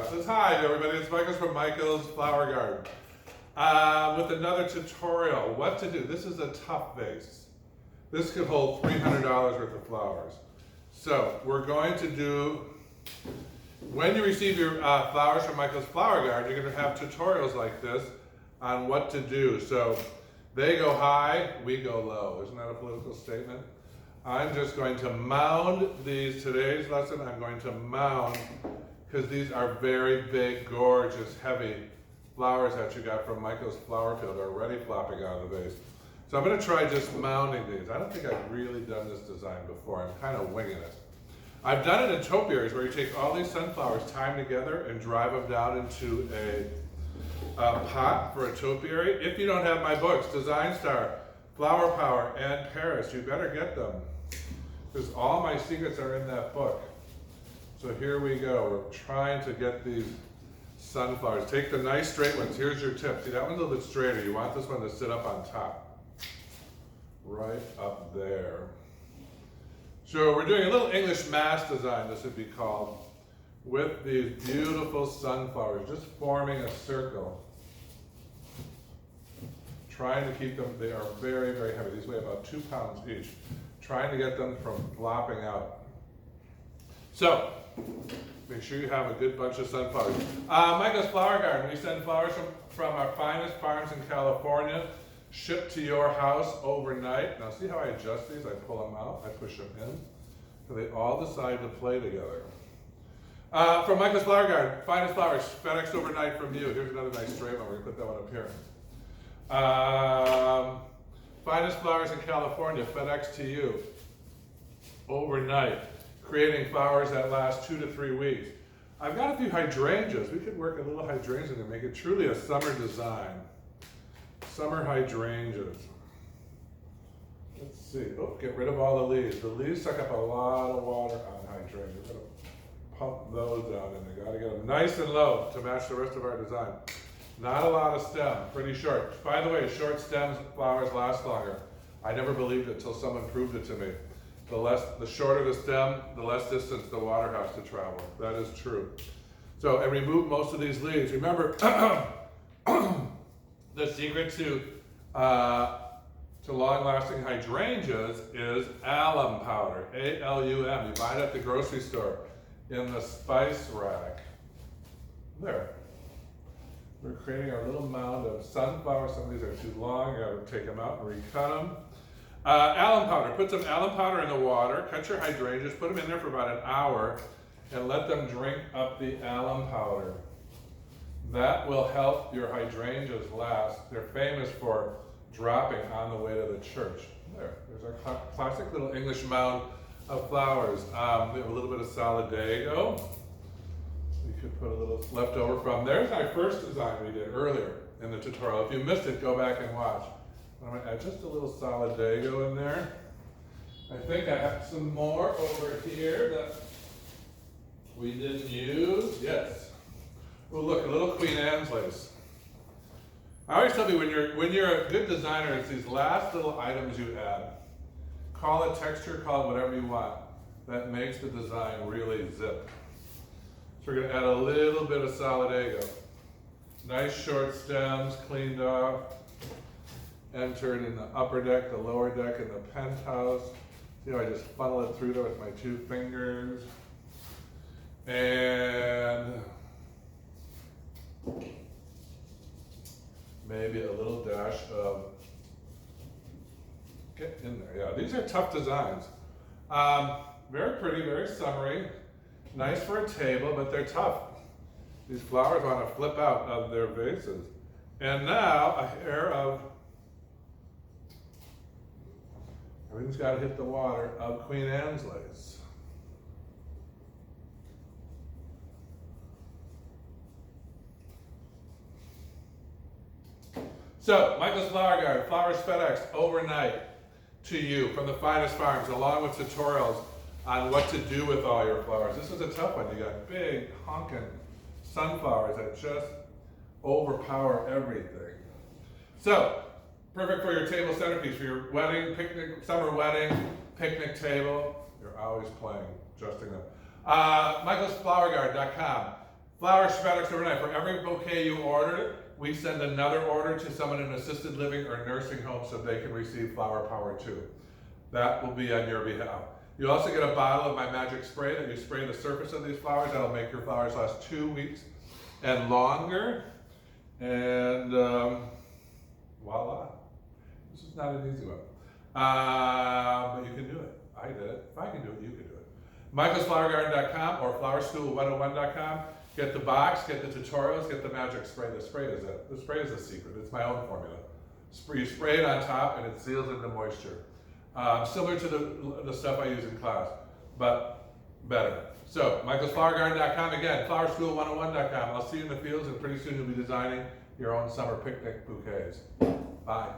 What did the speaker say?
Says hi everybody, it's Michael from Michael's Flower Garden with another tutorial. What to do. This is a tough vase. This could hold $300 worth of flowers. So we're going to do, when you receive your flowers from Michael's Flower Garden, you're going to have tutorials like this on what to do. So they go high, we go low. Isn't that a political statement? I'm just going to mound these. Today's lesson, I'm going to mound, because these are very big, gorgeous, heavy flowers that you got from Michael's Flower Field already flopping out of the vase. So I'm going to try just mounding these. I don't think I've really done this design before. I'm kind of winging it. I've done it in topiaries where you take all these sunflowers, tie them together, and drive them down into a pot for a topiary. If you don't have my books, Design Star, Flower Power, and Paris, you better get them, because all my secrets are in that book. So here we go. We're trying to get these sunflowers. Take the nice straight ones. Here's your tip. See, that one's a little bit straighter. You want this one to sit up on top. Right up there. So we're doing a little English mass design, this would be called, with these beautiful sunflowers, just forming a circle. Trying to keep them, they are very, very heavy. These weigh about 2 pounds each. Trying to get them from flopping out. So, make sure you have a good bunch of sunflowers. Michael's Flower Garden, we send flowers from our finest farms in California, shipped to your house overnight. Now see how I adjust these? I pull them out, I push them in, so they all decide to play together. From Michael's Flower Garden, finest flowers, FedEx overnight from you. Here's another nice straight one, we're gonna put that one up here. Finest flowers in California, FedEx to you, overnight. Creating flowers that last 2 to 3 weeks. I've got a few hydrangeas. We could work a little hydrangea to make it truly a summer design. Summer hydrangeas. Let's see. Oh, get rid of all the leaves. The leaves suck up a lot of water on hydrangeas. We're going to pump those down in there. Got to get them nice and low to match the rest of our design. Not a lot of stem, pretty short. By the way, short stems flowers last longer. I never believed it until someone proved it to me. The shorter the stem, the less distance the water has to travel. That is true. So, and remove most of these leaves. Remember, the secret to long-lasting hydrangeas is alum powder, A-L-U-M. You buy it at the grocery store in the spice rack. There. We're creating our little mound of sunflowers. Some of these are too long. You gotta take them out and recut them. Alum powder. Put some alum powder in the water. Cut your hydrangeas. Put them in there for about an hour and let them drink up the alum powder. That will help your hydrangeas last. They're famous for dropping on the way to the church. There's our classic little English mound of flowers. We have a little bit of solidago. We could put a little leftover from. There's our first design we did earlier in the tutorial. If you missed it, go back and watch. I'm going to add just a little solidago in there. I think I have some more over here that we didn't use. Yes. Oh, look, a little Queen Anne's lace. I always tell you, when you're a good designer, it's these last little items you add. Call it texture, call it whatever you want. That makes the design really zip. So we're going to add a little bit of solidago. Nice short stems, cleaned off. Entered in the upper deck, the lower deck, in the penthouse. See how I just funnel it through there with my 2 fingers. And maybe a little dash of, get in there, yeah. These are tough designs. Very pretty, very summery. Nice for a table, but they're tough. These flowers want to flip out of their vases. And now a hair of, everything's got to hit the water, of Queen Anne's lace. So, Michael's Flower Garden, flowers FedEx overnight to you from the finest farms, along with tutorials on what to do with all your flowers. This is a tough one. You got big, honking sunflowers that just overpower everything. So, perfect for your table centerpiece, for your wedding, picnic, summer wedding, picnic table. You're always playing, adjusting them. MichaelsFlowerGarden.com. Flower schematics overnight. For every bouquet you order, we send another order to someone in assisted living or nursing home so they can receive flower power too. That will be on your behalf. You also get a bottle of my magic spray that you spray the surface of these flowers. That'll make your flowers last 2 weeks and longer. And voila. This is not an easy one. But you can do it. I did it. If I can do it, you can do it. michaelsflowergarden.com or flowerschool101.com. Get the box, get the tutorials, get the magic spray. The spray is it. The spray is the secret. It's my own formula. You spray it on top and it seals in the moisture. Similar to the stuff I use in class, but better. So, michaelsflowergarden.com, again, flowerschool101.com. I'll see you in the fields, and pretty soon you'll be designing your own summer picnic bouquets. Bye.